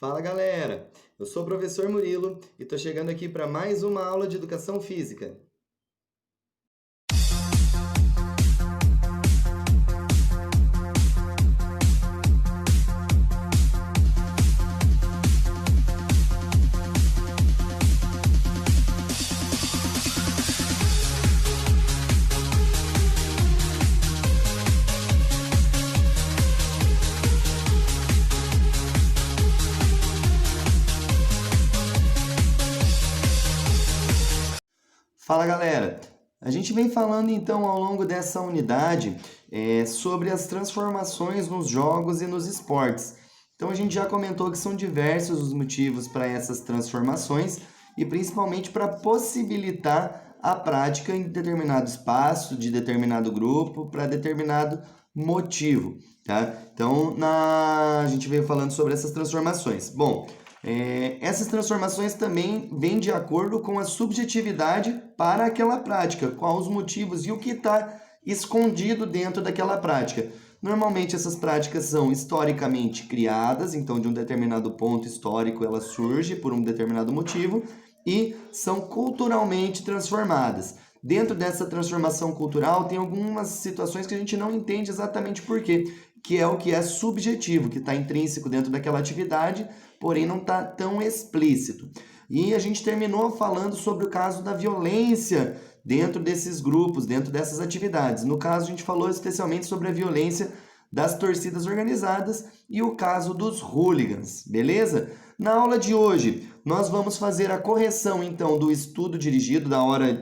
Fala galera, eu sou o professor Murilo e estou chegando aqui para mais uma aula de educação física. Fala galera, a gente vem falando então ao longo dessa unidade sobre as transformações nos jogos e nos esportes. Então a gente já comentou que são diversos os motivos para essas transformações e principalmente para possibilitar a prática em determinado espaço, de determinado grupo, para determinado motivo, tá? Então a gente veio falando sobre essas transformações. Bom, essas transformações também vêm de acordo com a subjetividade para aquela prática, quais os motivos e o que está escondido dentro daquela prática. Normalmente essas práticas são historicamente criadas, então de um determinado ponto histórico ela surge por um determinado motivo, e são culturalmente transformadas. Dentro dessa transformação cultural tem algumas situações que a gente não entende exatamente por quê, que é o que é subjetivo, que está intrínseco dentro daquela atividade, porém não está tão explícito. E a gente terminou falando sobre o caso da violência dentro desses grupos, dentro dessas atividades. No caso, a gente falou especialmente sobre a violência das torcidas organizadas e o caso dos hooligans, beleza? Na aula de hoje, nós vamos fazer a correção, então, do estudo dirigido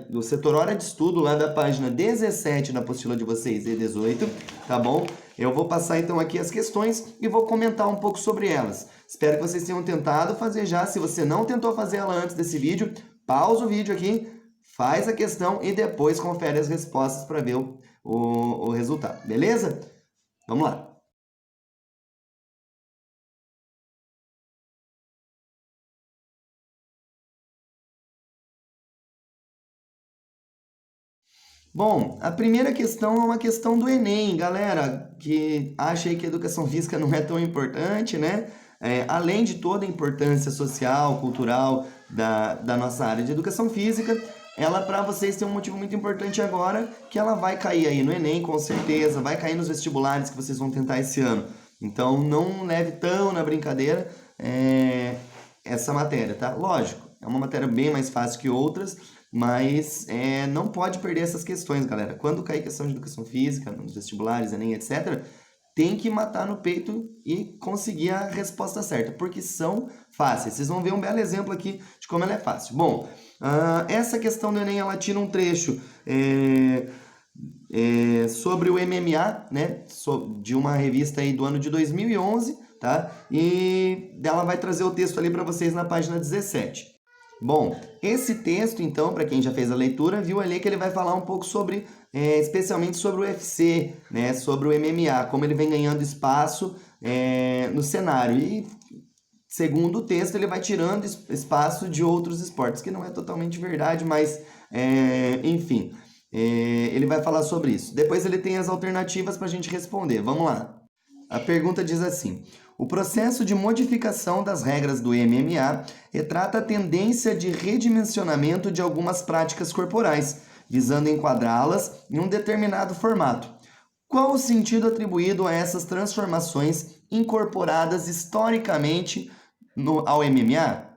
do setor hora de estudo, lá da página 17 da apostila de vocês, E18, tá bom? Eu vou passar, então, aqui as questões e vou comentar um pouco sobre elas. Espero que vocês tenham tentado fazer já. Se você não tentou fazer ela antes desse vídeo, pausa o vídeo aqui, faz a questão e depois confere as respostas para ver o resultado, beleza? Vamos lá. Bom, a primeira questão é uma questão do Enem, galera, que acha aí que a educação física não é tão importante, né? Além de toda a importância social, cultural da nossa área de educação física, ela para vocês tem um motivo muito importante agora, que ela vai cair aí no Enem, com certeza, vai cair nos vestibulares que vocês vão tentar esse ano. Então não leve tão na brincadeira essa matéria, tá? Lógico, é uma matéria bem mais fácil que outras, mas não pode perder essas questões, galera. Quando cair questão de educação física, nos vestibulares, Enem, etc., tem que matar no peito e conseguir a resposta certa, porque são fáceis. Vocês vão ver um belo exemplo aqui de como ela é fácil. Bom, essa questão do Enem, ela tira um trecho sobre o MMA, né, de uma revista aí do ano de 2011, tá? E ela vai trazer o texto ali para vocês na página 17. Bom, esse texto, então, para quem já fez a leitura, viu ali que ele vai falar um pouco sobre, especialmente sobre o UFC, né, sobre o MMA, como ele vem ganhando espaço no cenário. E, segundo o texto, ele vai tirando espaço de outros esportes, que não é totalmente verdade, mas, enfim, ele vai falar sobre isso. Depois ele tem as alternativas para a gente responder. Vamos lá. A pergunta diz assim: o processo de modificação das regras do MMA retrata a tendência de redimensionamento de algumas práticas corporais, visando enquadrá-las em um determinado formato. Qual o sentido atribuído a essas transformações incorporadas historicamente ao MMA?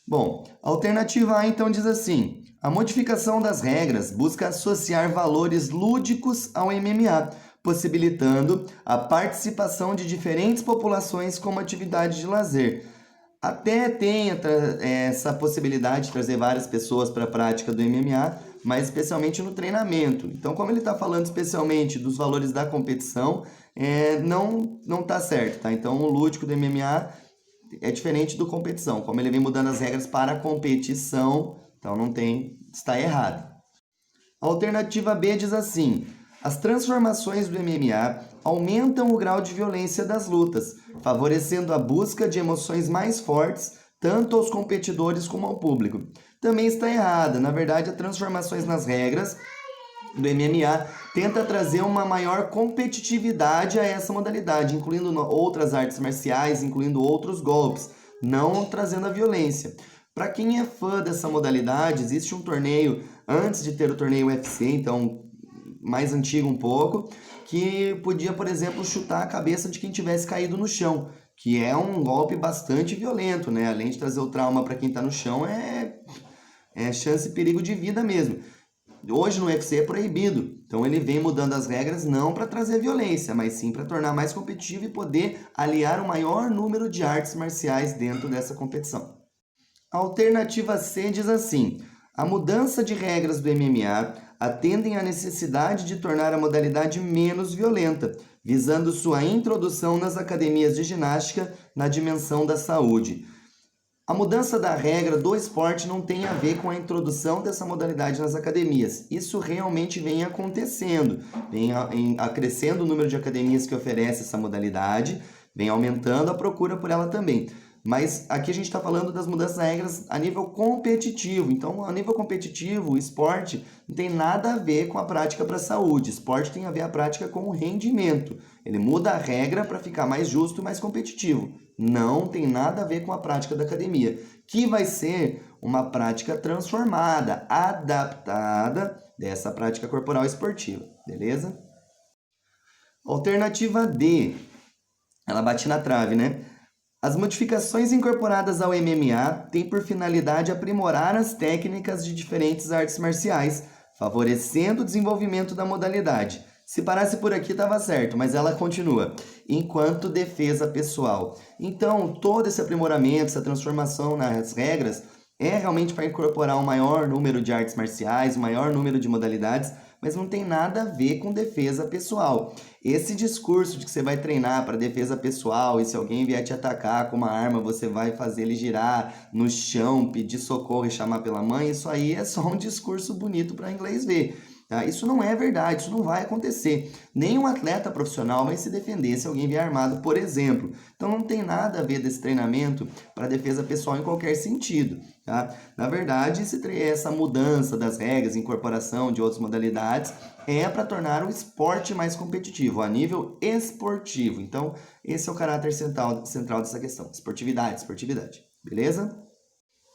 Bom, a alternativa A então diz assim: a modificação das regras busca associar valores lúdicos ao MMA, possibilitando a participação de diferentes populações como atividade de lazer. Até tem essa possibilidade de trazer várias pessoas para a prática do MMA, mas especialmente no treinamento. Então, como ele está falando especialmente dos valores da competição, não está certo, tá? Então, o lúdico do MMA é diferente do competição. Como ele vem mudando as regras para a competição, então está errado. A alternativa B diz assim: as transformações do MMA aumentam o grau de violência das lutas, favorecendo a busca de emoções mais fortes, tanto aos competidores como ao público. também está errada. Na verdade, as transformações nas regras do MMA tenta trazer uma maior competitividade a essa modalidade, incluindo outras artes marciais, incluindo outros golpes, não trazendo a violência. Para quem é fã dessa modalidade, existe um torneio, antes de ter o torneio UFC, então mais antigo um pouco, que podia, por exemplo, chutar a cabeça de quem tivesse caído no chão, que é um golpe bastante violento, né? Além de trazer o trauma para quem está no chão, é chance e perigo de vida mesmo. Hoje no UFC é proibido, então ele vem mudando as regras não para trazer violência, mas sim para tornar mais competitivo e poder aliar o maior número de artes marciais dentro dessa competição. A alternativa C diz assim: a mudança de regras do MMA atendem à necessidade de tornar a modalidade menos violenta, visando sua introdução nas academias de ginástica na dimensão da saúde. A mudança da regra do esporte não tem a ver com a introdução dessa modalidade nas academias. Isso realmente vem acontecendo, vem crescendo o número de academias que oferecem essa modalidade, vem aumentando a procura por ela também. Mas aqui a gente está falando das mudanças das regras a nível competitivo. Então, a nível competitivo, o esporte não tem nada a ver com a prática para a saúde. Esporte tem a ver a prática com o rendimento. Ele muda a regra para ficar mais justo e mais competitivo. Não tem nada a ver com a prática da academia, que vai ser uma prática transformada, adaptada dessa prática corporal esportiva, beleza? Alternativa D, ela bate na trave, né? As modificações incorporadas ao MMA têm por finalidade aprimorar as técnicas de diferentes artes marciais, favorecendo o desenvolvimento da modalidade. Se parasse por aqui estava certo, mas ela continua. Enquanto defesa pessoal. Então, todo esse aprimoramento, essa transformação nas regras é realmente para incorporar um maior número de artes marciais, um maior número de modalidades, mas não tem nada a ver com defesa pessoal. Esse discurso de que você vai treinar para defesa pessoal e se alguém vier te atacar com uma arma, você vai fazer ele girar no chão, pedir socorro e chamar pela mãe, isso aí é só um discurso bonito para inglês ver. Tá? Isso não é verdade, isso não vai acontecer. Nenhum atleta profissional vai se defender se alguém vier armado, por exemplo. Então não tem nada a ver desse treinamento para defesa pessoal em qualquer sentido. Tá? Na verdade, essa mudança das regras, incorporação de outras modalidades, é para tornar o esporte mais competitivo, a nível esportivo. Então, esse é o caráter central dessa questão. Esportividade. Beleza?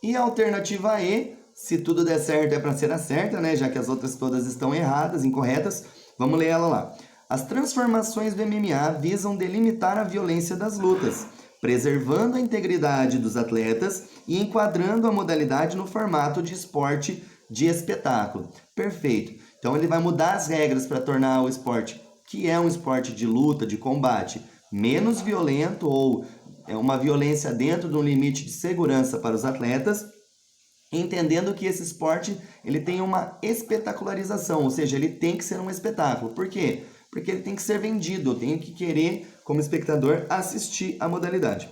E a alternativa E, se tudo der certo é para ser a certa, né? Já que as outras todas estão erradas, incorretas, vamos ler ela lá. As transformações do MMA visam delimitar a violência das lutas, preservando a integridade dos atletas e enquadrando a modalidade no formato de esporte de espetáculo. Perfeito. Então ele vai mudar as regras para tornar o esporte, que é um esporte de luta, de combate, menos violento ou uma violência dentro de um limite de segurança para os atletas, entendendo que esse esporte ele tem uma espetacularização, ou seja, ele tem que ser um espetáculo. Por quê? Porque ele tem que ser vendido, eu tenho que querer, como espectador, assistir a modalidade.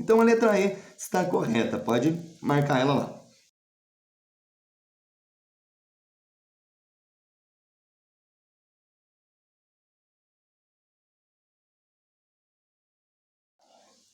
Então a letra E está correta, pode marcar ela lá.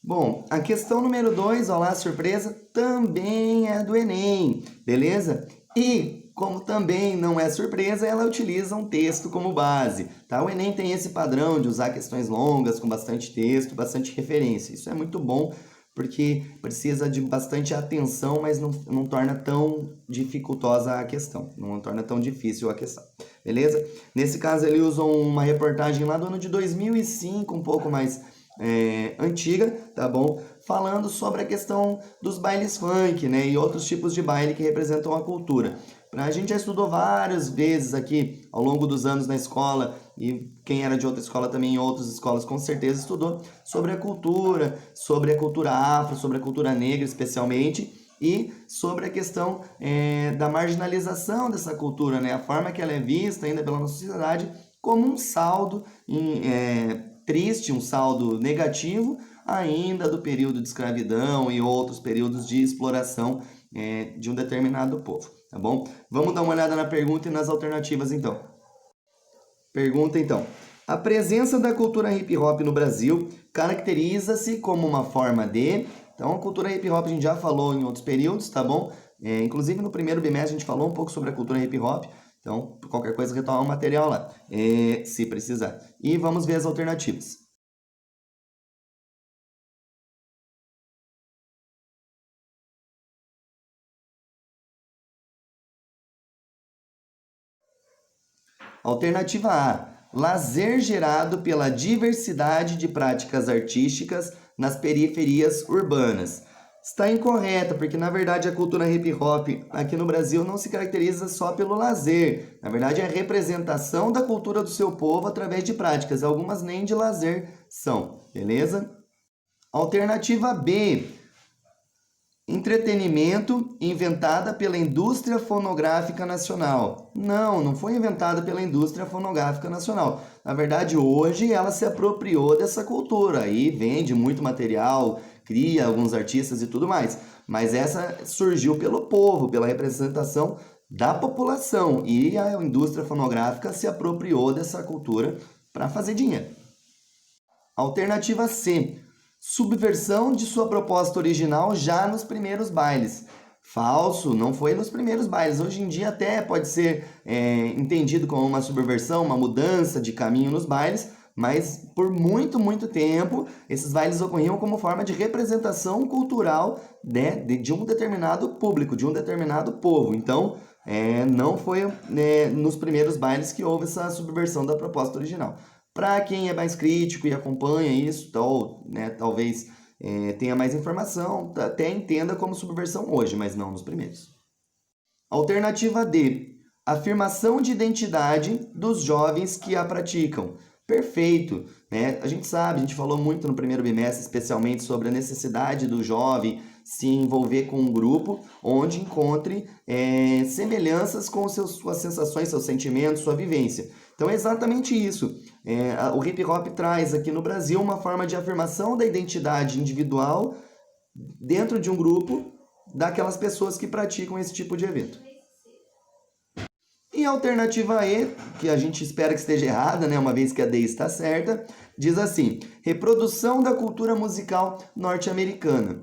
Bom, a questão número 2, olá, surpresa, também é do Enem, beleza? E, como também não é surpresa, ela utiliza um texto como base, tá? O Enem tem esse padrão de usar questões longas, com bastante texto, bastante referência. Isso é muito bom, porque precisa de bastante atenção, mas não torna tão dificultosa a questão, não torna tão difícil a questão, beleza? Nesse caso, ele usa uma reportagem lá do ano de 2005, um pouco mais antiga, tá bom? Falando sobre a questão dos bailes funk, né? E outros tipos de baile que representam a cultura. A gente já estudou várias vezes aqui ao longo dos anos na escola, e quem era de outra escola também em outras escolas com certeza estudou sobre a cultura afro, sobre a cultura negra especialmente, e sobre a questão da marginalização dessa cultura, né? A forma que ela é vista ainda pela nossa sociedade como um saldo triste, um saldo negativo ainda do período de escravidão e outros períodos de exploração de um determinado povo, tá bom? Vamos dar uma olhada na pergunta e nas alternativas, então. Pergunta, então. A presença da cultura hip hop no Brasil caracteriza-se como uma forma de... Então, a cultura hip hop a gente já falou em outros períodos, tá bom? Inclusive no primeiro bimestre a gente falou um pouco sobre a cultura hip hop, então qualquer coisa retoma o material lá, se precisar. E vamos ver as alternativas. Alternativa A: lazer gerado pela diversidade de práticas artísticas nas periferias urbanas. Está incorreta, porque na verdade a cultura hip hop aqui no Brasil não se caracteriza só pelo lazer. Na verdade é a representação da cultura do seu povo através de práticas. Algumas nem de lazer são, beleza? Alternativa B: entretenimento inventada pela indústria fonográfica nacional. Não foi inventada pela indústria fonográfica nacional. Na verdade, hoje ela se apropriou dessa cultura e vende muito material, cria alguns artistas e tudo mais. Mas essa surgiu pelo povo, pela representação da população. E a indústria fonográfica se apropriou dessa cultura para fazer dinheiro. Alternativa C: subversão de sua proposta original já nos primeiros bailes. Falso, não foi nos primeiros bailes. Hoje em dia até pode ser entendido como uma subversão, uma mudança de caminho nos bailes, mas por muito tempo esses bailes ocorriam como forma de representação cultural, né, de um determinado público, de um determinado povo. Então, não foi nos primeiros bailes que houve essa subversão da proposta original. Para quem é mais crítico e acompanha isso, talvez tenha mais informação, até entenda como subversão hoje, mas não nos primeiros. Alternativa D: afirmação de identidade dos jovens que a praticam. Perfeito, né? A gente sabe, a gente falou muito no primeiro bimestre, especialmente sobre a necessidade do jovem se envolver com um grupo onde encontre semelhanças com suas sensações, seus sentimentos, sua vivência. Então é exatamente isso. O hip hop traz aqui no Brasil uma forma de afirmação da identidade individual dentro de um grupo daquelas pessoas que praticam esse tipo de evento. E a alternativa E, que a gente espera que esteja errada, né, uma vez que a D está certa, diz assim: reprodução da cultura musical norte-americana.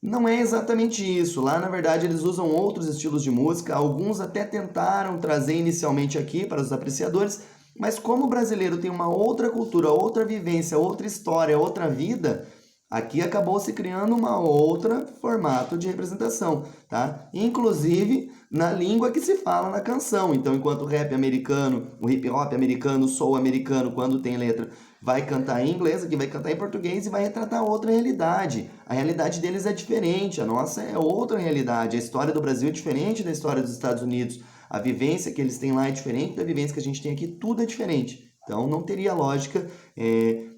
Não é exatamente isso. Lá, na verdade, eles usam outros estilos de música. Alguns até tentaram trazer inicialmente aqui para os apreciadores, mas como o brasileiro tem uma outra cultura, outra vivência, outra história, outra vida, aqui acabou se criando uma outra formato de representação, tá? Inclusive na língua que se fala na canção. Então, enquanto o rap americano, o hip hop americano, o soul americano, quando tem letra, vai cantar em inglês, aqui vai cantar em português e vai retratar outra realidade. A realidade deles é diferente, a nossa é outra realidade. A história do Brasil é diferente da história dos Estados Unidos. A vivência que eles têm lá é diferente da vivência que a gente tem aqui, tudo é diferente. Então não teria lógica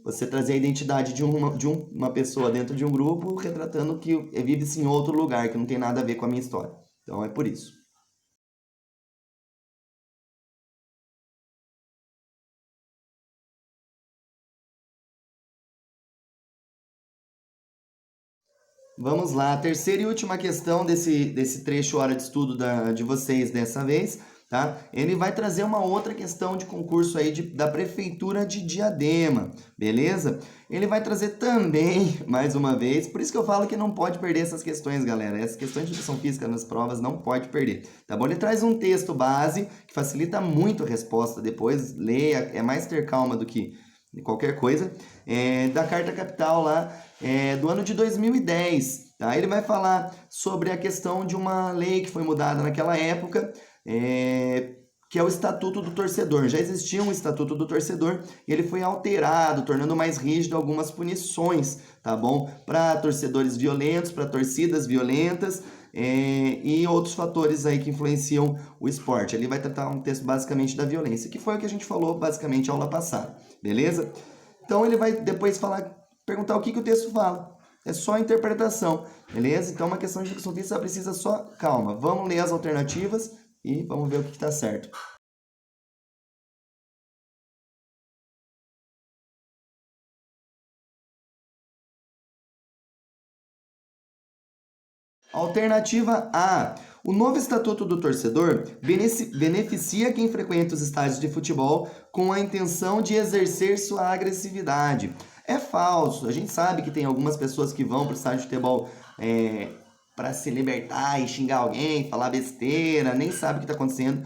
você trazer a identidade de uma pessoa dentro de um grupo retratando que vive-se em outro lugar, que não tem nada a ver com a minha história. Então é por isso. Vamos lá, a terceira e última questão desse trecho hora de estudo de vocês dessa vez, tá? Ele vai trazer uma outra questão de concurso aí da Prefeitura de Diadema, beleza? Ele vai trazer também, mais uma vez, por isso que eu falo que não pode perder essas questões, galera. Essas questões de educação física nas provas não pode perder, tá bom? Ele traz um texto base que facilita muito a resposta depois, leia, é mais ter calma do que qualquer coisa, da Carta Capital lá, do ano de 2010. Tá? Ele vai falar sobre a questão de uma lei que foi mudada naquela época, que é o Estatuto do Torcedor. Já existia um Estatuto do Torcedor e ele foi alterado, tornando mais rígido algumas punições, tá bom? Para torcedores violentos, para torcidas violentas, e outros fatores aí que influenciam o esporte. Ele vai tratar um texto basicamente da violência, que foi o que a gente falou basicamente aula passada, beleza? Então ele vai depois perguntar o que o texto fala. É só interpretação, beleza? Então uma questão de educação física precisa só calma. Vamos ler as alternativas e vamos ver o que está certo. Alternativa A. O novo Estatuto do Torcedor beneficia quem frequenta os estádios de futebol com a intenção de exercer sua agressividade. É falso. A gente sabe que tem algumas pessoas que vão para o estádio de futebol para se libertar e xingar alguém, falar besteira, nem sabe o que está acontecendo.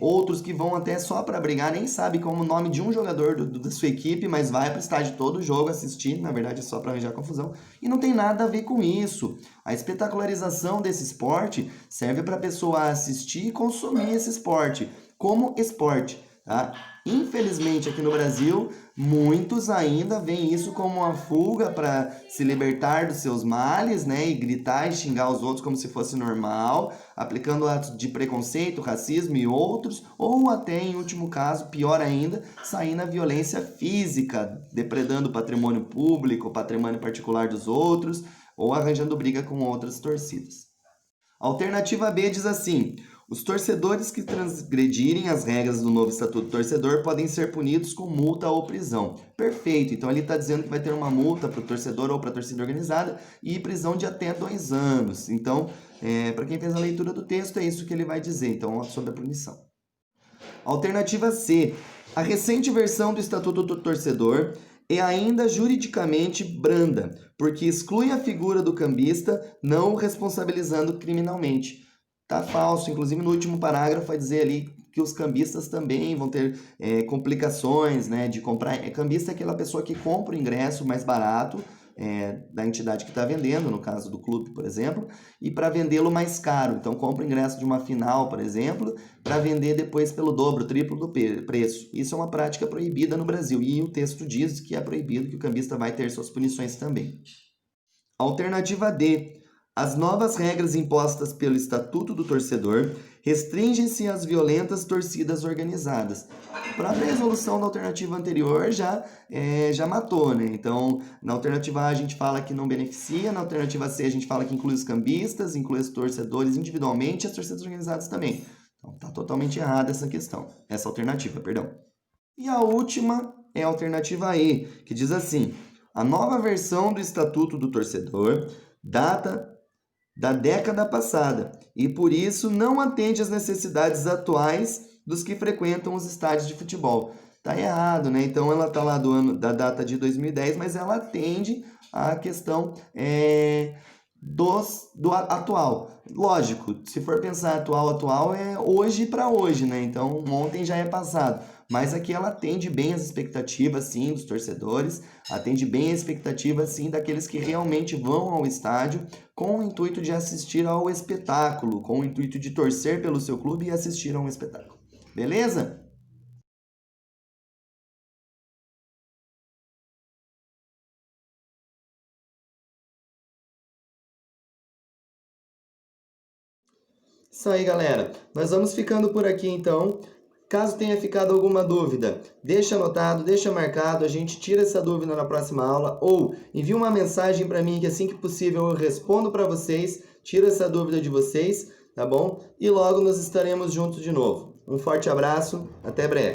Outros que vão até só para brigar, nem sabe como o nome de um jogador da sua equipe, mas vai para o estádio todo o jogo assistir, na verdade é só para arranjar confusão, e não tem nada a ver com isso. A espetacularização desse esporte serve para a pessoa assistir e consumir esse esporte como esporte, tá? Infelizmente aqui no Brasil, muitos ainda veem isso como uma fuga para se libertar dos seus males, né? E gritar e xingar os outros como se fosse normal, aplicando atos de preconceito, racismo e outros, ou até, em último caso, pior ainda, sair na violência física, depredando o patrimônio público, o patrimônio particular dos outros, ou arranjando briga com outras torcidas. Alternativa B diz assim: os torcedores que transgredirem as regras do novo Estatuto do Torcedor podem ser punidos com multa ou prisão. Perfeito, então ali está dizendo que vai ter uma multa para o torcedor ou para a torcida organizada e prisão de até 2 anos. Então, para quem fez a leitura do texto, é isso que ele vai dizer, então, sobre a punição. Alternativa C: a recente versão do Estatuto do Torcedor é ainda juridicamente branda, porque exclui a figura do cambista, não o responsabilizando criminalmente. Tá falso, inclusive no último parágrafo vai dizer ali que os cambistas também vão ter complicações, né, de comprar. Cambista é aquela pessoa que compra o ingresso mais barato da entidade que está vendendo, no caso do clube, por exemplo, e para vendê-lo mais caro. Então, compra o ingresso de uma final, por exemplo, para vender depois pelo dobro, triplo do preço. Isso é uma prática proibida no Brasil, e o texto diz que é proibido, que o cambista vai ter suas punições também. Alternativa D: as novas regras impostas pelo Estatuto do Torcedor restringem-se às violentas torcidas organizadas. A própria resolução da alternativa anterior já matou, né? Então, na alternativa A a gente fala que não beneficia, na alternativa C a gente fala que inclui os cambistas, inclui os torcedores individualmente e as torcidas organizadas também. Então, tá totalmente errada essa alternativa, perdão. E a última é a alternativa E, que diz assim: a nova versão do Estatuto do Torcedor data da década passada e, por isso, não atende às necessidades atuais dos que frequentam os estádios de futebol. Tá errado, né? Então, ela tá lá da data de 2010, mas ela atende à questão do atual. Lógico, se for pensar atual é hoje para hoje, né? Então, ontem já é passado. Mas aqui ela atende bem as expectativas, sim, dos torcedores, atende bem a expectativa, sim, daqueles que realmente vão ao estádio com o intuito de assistir ao espetáculo, com o intuito de torcer pelo seu clube e assistir a um espetáculo. Beleza? Isso aí, galera. Nós vamos ficando por aqui, então. Caso tenha ficado alguma dúvida, deixa anotado, deixa marcado, a gente tira essa dúvida na próxima aula, ou envia uma mensagem para mim que assim que possível eu respondo para vocês, tiro essa dúvida de vocês, tá bom? E logo nós estaremos juntos de novo. Um forte abraço, até breve.